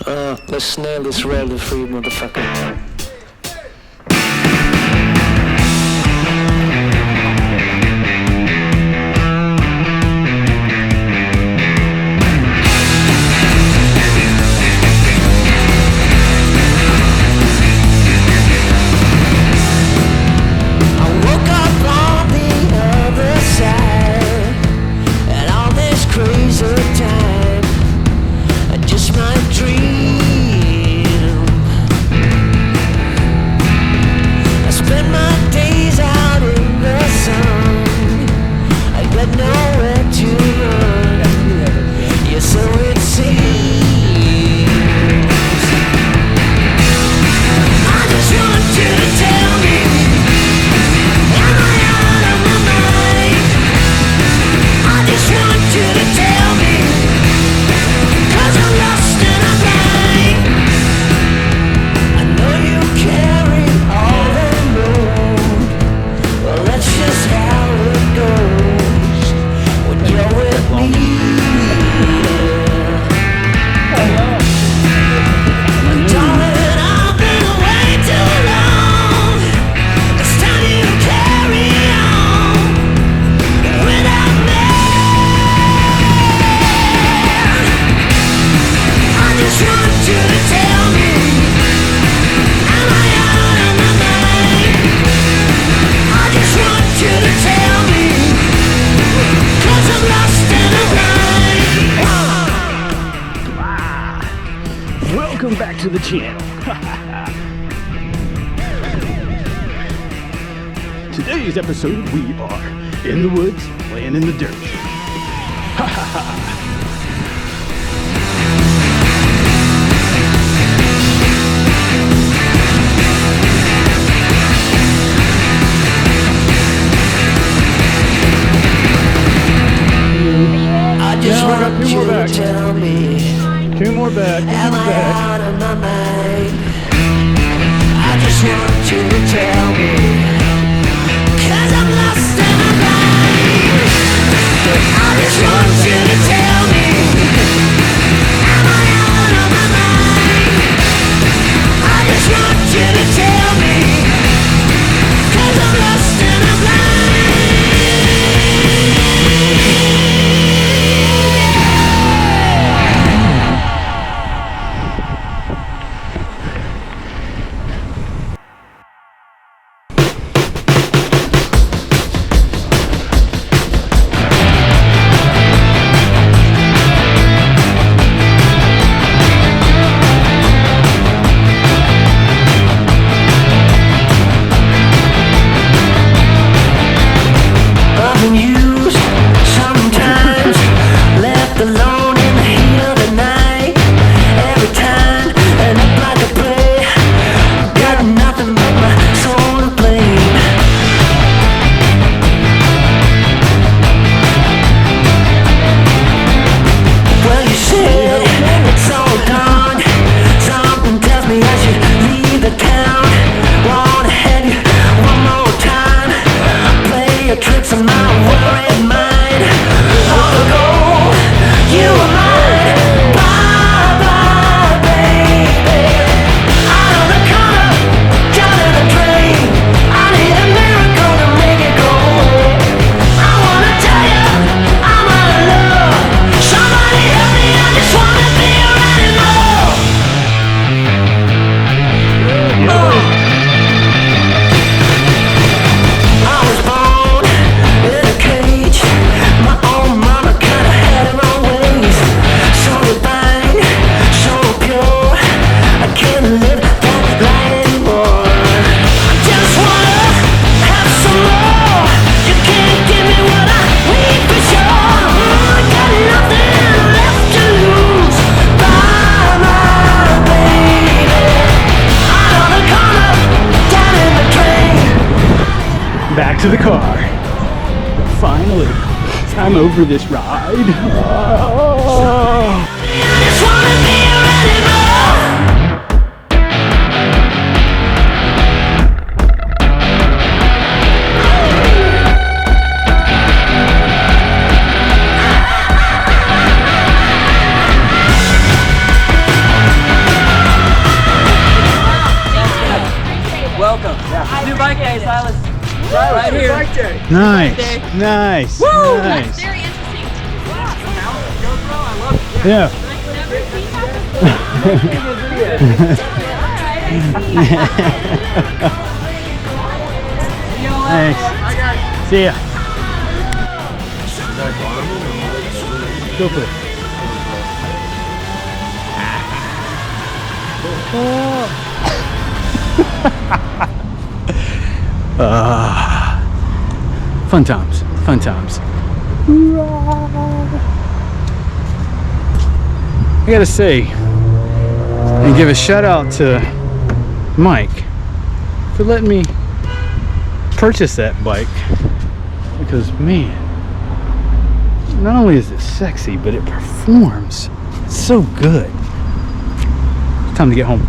Let's nail this royalty free motherfucker. To the channel. Today's episode, we are in the woods, playing in the dirt. I just want you to tell me. Two more back. Am I out of my mind? I just want you to tell me, 'cause I'm lost in my mind. I just want you to tell me, am I out of my mind? I just want you to tell me, 'cause I'm lost in my mind. Back to the car. Finally, I'm over this ride. Oh. New bike day, Silas. Right here. Nice. Nice. Woo! Nice. Very interesting. GoPro, I love it. Yeah. Never seen Thanks. See ya. Go for it. Fun times. Fun times. I gotta say, and give a shout out to Mike for letting me purchase that bike, because man, not only is it sexy, but it performs. It's so good. It's time to get home.